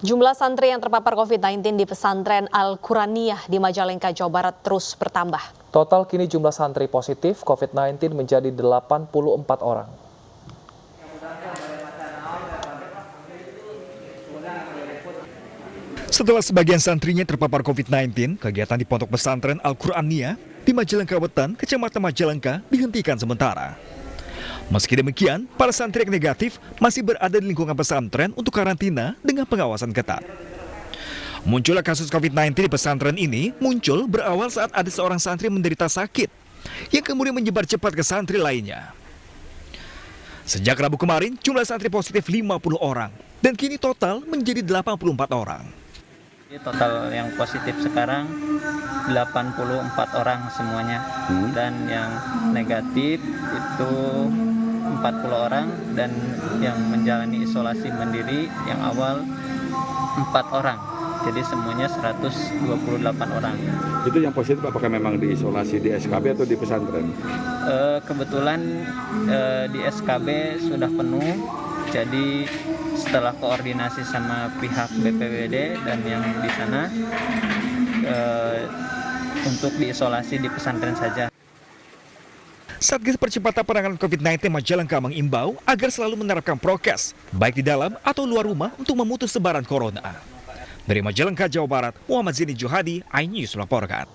Jumlah santri yang terpapar COVID-19 di pesantren Al-Quraniyah di Majalengka, Jawa Barat terus bertambah. Total kini jumlah santri positif COVID-19 menjadi 84 orang. Setelah sebagian santrinya terpapar COVID-19, kegiatan di pondok pesantren Al-Quraniyah di Majalengka Wetan, Kecamatan Majalengka dihentikan sementara. Meski demikian, para santri yang negatif masih berada di lingkungan pesantren untuk karantina dengan pengawasan ketat. Munculnya kasus COVID-19 di pesantren ini muncul berawal saat ada seorang santri menderita sakit yang kemudian menyebar cepat ke santri lainnya. Sejak Rabu kemarin, jumlah santri positif 50 orang dan kini total menjadi 84 orang. Total yang positif sekarang 84 orang semuanya, dan yang negatif itu 40 orang, dan yang menjalani isolasi mandiri yang awal 4 orang. Jadi semuanya 128 orang. Itu yang positif apakah memang diisolasi di SKB atau di pesantren? Kebetulan di SKB sudah penuh. Jadi setelah koordinasi sama pihak BPBD dan yang di sana untuk diisolasi di pesantren saja. Satgas Percepatan Penanganan COVID-19 Majalengka mengimbau agar selalu menerapkan prokes, baik di dalam atau luar rumah untuk memutus sebaran corona. Dari Majalengka, Jawa Barat, Muhammad Zini Johadi, iNews melaporkan.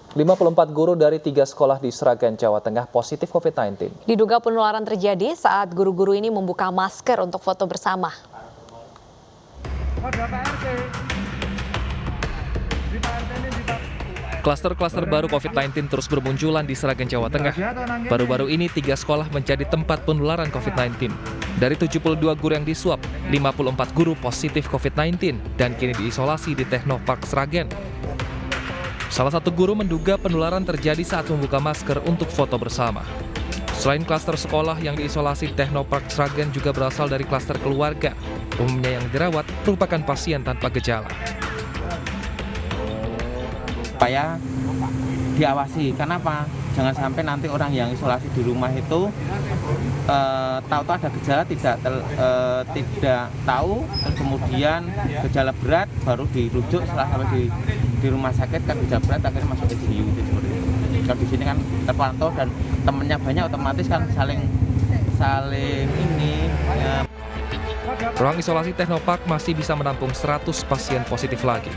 54 guru dari 3 sekolah di Sragen, Jawa Tengah positif COVID-19. Diduga penularan terjadi saat guru-guru ini membuka masker untuk foto bersama. Klaster-klaster baru COVID-19 terus bermunculan di Sragen, Jawa Tengah. Baru-baru ini 3 sekolah menjadi tempat penularan COVID-19. Dari 72 guru yang diswab, 54 guru positif COVID-19 dan kini diisolasi di Teknopark Sragen. Salah satu guru menduga penularan terjadi saat membuka masker untuk foto bersama. Selain klaster sekolah yang diisolasi, Teknopark Sragen juga berasal dari klaster keluarga. Umumnya yang dirawat merupakan pasien tanpa gejala. Supaya diawasi, kenapa? Jangan sampai nanti orang yang isolasi di rumah itu tahu-tahu ada gejala, tidak tahu, dan kemudian gejala berat baru dirujuk setelah sampai di rumah sakit kan gejala berat akhirnya masuk ICU gitu seperti itu. Kalau di sini kan terpantau dan temennya banyak, otomatis kan saling ini. Ya. Ruang isolasi Teknopark masih bisa menampung 100 pasien positif lagi.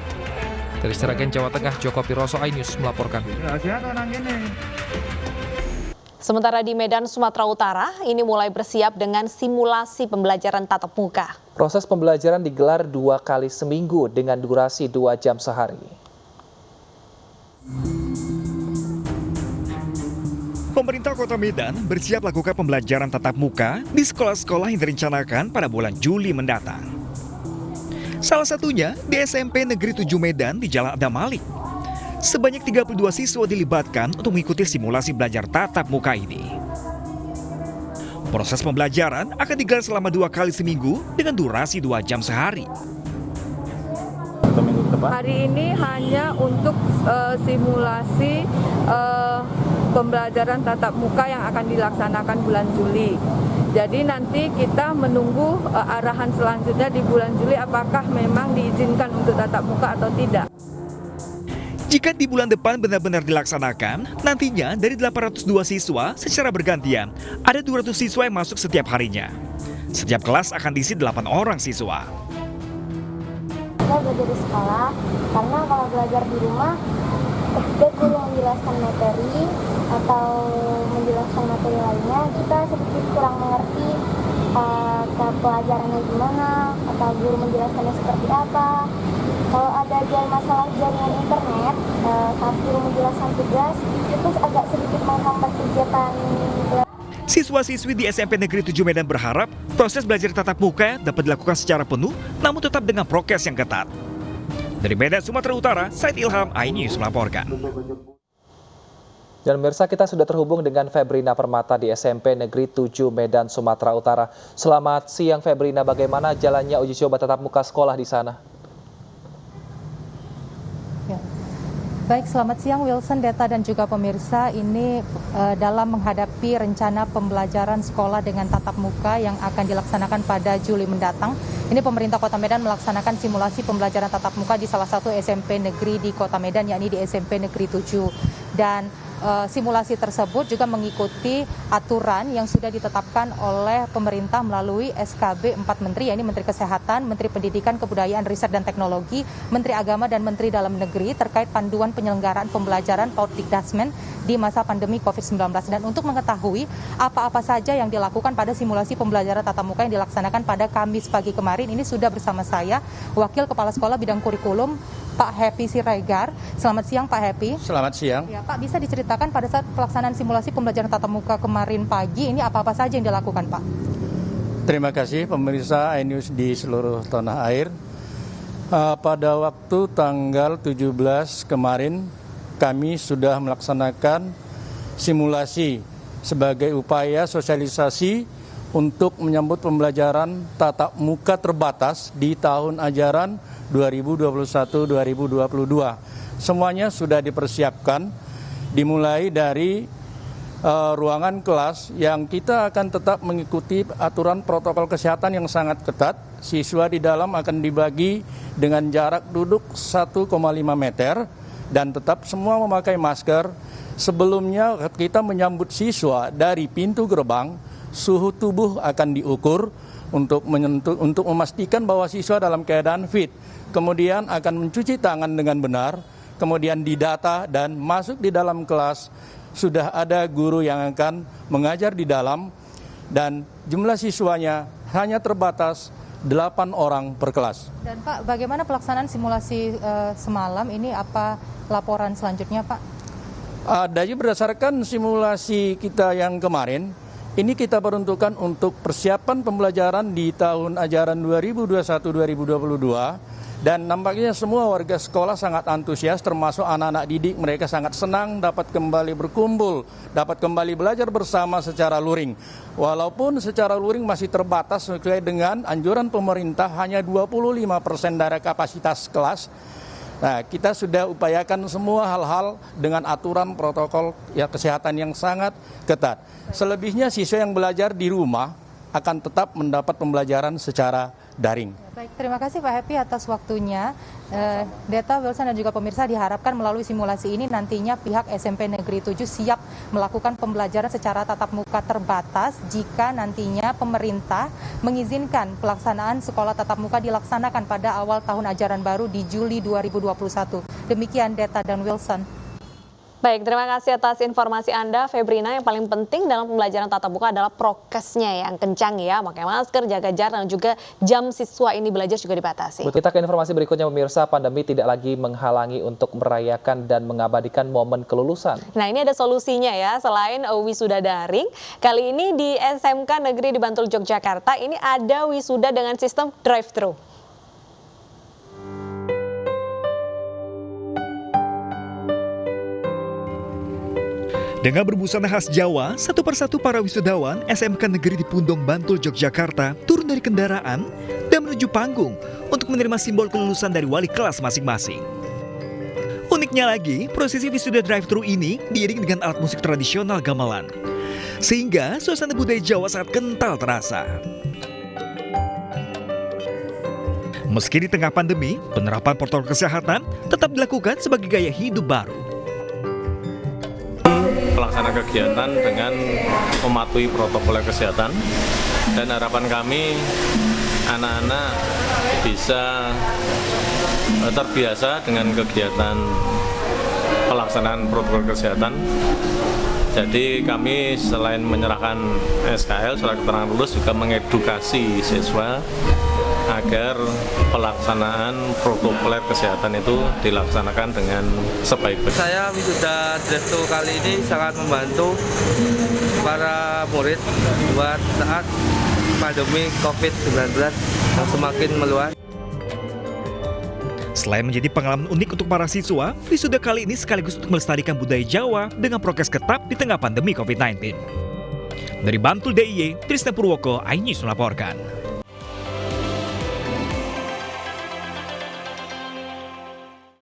Dari Sragen, Jawa Tengah, Joko Piroso, iNews melaporkan. Sementara di Medan, Sumatera Utara, ini mulai bersiap dengan simulasi pembelajaran tatap muka. Proses pembelajaran digelar 2 kali seminggu dengan durasi 2 jam sehari. Pemerintah Kota Medan bersiap lakukan pembelajaran tatap muka di sekolah-sekolah yang direncanakan pada bulan Juli mendatang. Salah satunya di SMP Negeri 7 Medan di Jalan Adam Malik. Sebanyak 32 siswa dilibatkan untuk mengikuti simulasi belajar tatap muka ini. Proses pembelajaran akan digelar selama 2 kali seminggu dengan durasi 2 jam sehari. Hari ini hanya untuk simulasi pembelajaran tatap muka yang akan dilaksanakan bulan Juli. Jadi nanti kita menunggu arahan selanjutnya di bulan Juli apakah memang diizinkan untuk tatap muka atau tidak. Jika di bulan depan benar-benar dilaksanakan, nantinya dari 802 siswa secara bergantian, ada 200 siswa yang masuk setiap harinya. Setiap kelas akan diisi 8 orang siswa. Saya belajar di sekolah, karena kalau belajar di rumah, guru yang menjelaskan materi atau menjelaskan materi lainnya, kita sedikit kurang mengerti pelajarannya gimana, atau guru menjelaskannya seperti apa. Kalau ada masalah jaringan internet, saat guru menjelaskan tugas, itu agak sedikit menghambat kegiatan belajar. Siswa-siswi di SMP Negeri 7 Medan berharap proses belajar tatap muka dapat dilakukan secara penuh, namun tetap dengan prokes yang ketat. Dari Medan, Sumatera Utara, Said Ilham, iNews melaporkan. Dan pemirsa, kita sudah terhubung dengan Febrina Permata di SMP Negeri 7 Medan, Sumatera Utara. Selamat siang Febrina, bagaimana jalannya uji coba tatap muka sekolah di sana? Baik, selamat siang Wilson, Deta dan juga pemirsa. Ini dalam menghadapi rencana pembelajaran sekolah dengan tatap muka yang akan dilaksanakan pada Juli mendatang. ini pemerintah Kota Medan melaksanakan simulasi pembelajaran tatap muka di salah satu SMP negeri di Kota Medan, yakni di SMP Negeri 7. Dan simulasi tersebut juga mengikuti aturan yang sudah ditetapkan oleh pemerintah melalui SKB 4 Menteri, yakni Menteri Kesehatan, Menteri Pendidikan, Kebudayaan, Riset dan Teknologi, Menteri Agama dan Menteri Dalam Negeri terkait panduan penyelenggaraan pembelajaran Pautdikdasmen di masa pandemi COVID-19. Dan untuk mengetahui apa-apa saja yang dilakukan pada simulasi pembelajaran tatap muka yang dilaksanakan pada Kamis pagi kemarin, ini sudah bersama saya Wakil Kepala Sekolah Bidang Kurikulum Pak Happy Siregar. Selamat siang Pak Happy. Selamat siang. Ya, Pak, bisa diceritakan pada saat pelaksanaan simulasi pembelajaran tatap muka kemarin pagi ini apa-apa saja yang dilakukan, Pak? Terima kasih pemirsa iNews di seluruh tanah air. Pada waktu tanggal 17 kemarin kami sudah melaksanakan simulasi sebagai upaya sosialisasi untuk menyambut pembelajaran tatap muka terbatas di tahun ajaran 2021-2022. Semuanya sudah dipersiapkan, dimulai dari ruangan kelas yang kita akan tetap mengikuti aturan protokol kesehatan yang sangat ketat. Siswa di dalam akan dibagi dengan jarak duduk 1,5 meter dan tetap semua memakai masker. Sebelumnya kita menyambut siswa dari pintu gerbang, suhu tubuh akan diukur untuk memastikan bahwa siswa dalam keadaan fit. Kemudian akan mencuci tangan dengan benar, kemudian didata dan masuk di dalam kelas. Sudah ada guru yang akan mengajar di dalam dan jumlah siswanya hanya terbatas 8 orang per kelas. Dan Pak, bagaimana pelaksanaan simulasi semalam ini, apa laporan selanjutnya Pak? Jadi berdasarkan simulasi kita yang kemarin, ini kita peruntukkan untuk persiapan pembelajaran di tahun ajaran 2021-2022 dan nampaknya semua warga sekolah sangat antusias, termasuk anak-anak didik. Mereka sangat senang dapat kembali berkumpul, dapat kembali belajar bersama secara luring. Walaupun secara luring masih terbatas sesuai dengan anjuran pemerintah, hanya 25% dari kapasitas kelas. Nah, kita sudah upayakan semua hal-hal dengan aturan protokol kesehatan yang sangat ketat. Selebihnya siswa yang belajar di rumah akan tetap mendapat pembelajaran secara daring. Baik, terima kasih Pak Happy atas waktunya. Deta, Wilson dan juga pemirsa, diharapkan melalui simulasi ini nantinya pihak SMP Negeri 7 siap melakukan pembelajaran secara tatap muka terbatas jika nantinya pemerintah mengizinkan pelaksanaan sekolah tatap muka dilaksanakan pada awal tahun ajaran baru di Juli 2021. Demikian Deta dan Wilson. Baik, terima kasih atas informasi Anda, Febrina. Yang paling penting dalam pembelajaran tatap muka adalah prokesnya yang kencang ya, pakai masker, jaga jarak, dan juga jam siswa ini belajar juga dibatasi. Kita ke informasi berikutnya pemirsa, pandemi tidak lagi menghalangi untuk merayakan dan mengabadikan momen kelulusan. Nah, ini ada solusinya ya, selain wisuda daring, kali ini di SMK Negeri di Bantul, Yogyakarta, ini ada wisuda dengan sistem drive-thru. Dengan berbusana khas Jawa, satu persatu para wisudawan SMK Negeri di Pundong, Bantul, Yogyakarta turun dari kendaraan dan menuju panggung untuk menerima simbol kelulusan dari wali kelas masing-masing. Uniknya lagi, prosesi wisuda drive-thru ini diiringi dengan alat musik tradisional gamelan, sehingga suasana budaya Jawa sangat kental terasa. Meski di tengah pandemi, penerapan protokol kesehatan tetap dilakukan sebagai gaya hidup baru. Pelaksana kegiatan dengan mematuhi protokol kesehatan dan harapan kami anak-anak bisa terbiasa dengan kegiatan pelaksanaan protokol kesehatan. Jadi kami selain menyerahkan SKL, surat keterangan lulus, juga mengedukasi siswa agar pelaksanaan protokol kesehatan itu dilaksanakan dengan sebaik-baiknya. Saya wisuda drive-thru kali ini sangat membantu para murid buat saat pandemi COVID-19 yang semakin meluas. Selain menjadi pengalaman unik untuk para siswa, wisuda kali ini sekaligus untuk melestarikan budaya Jawa dengan prokes ketat di tengah pandemi COVID-19. Dari Bantul DIY, Tristan Purwoko, iNews melaporkan.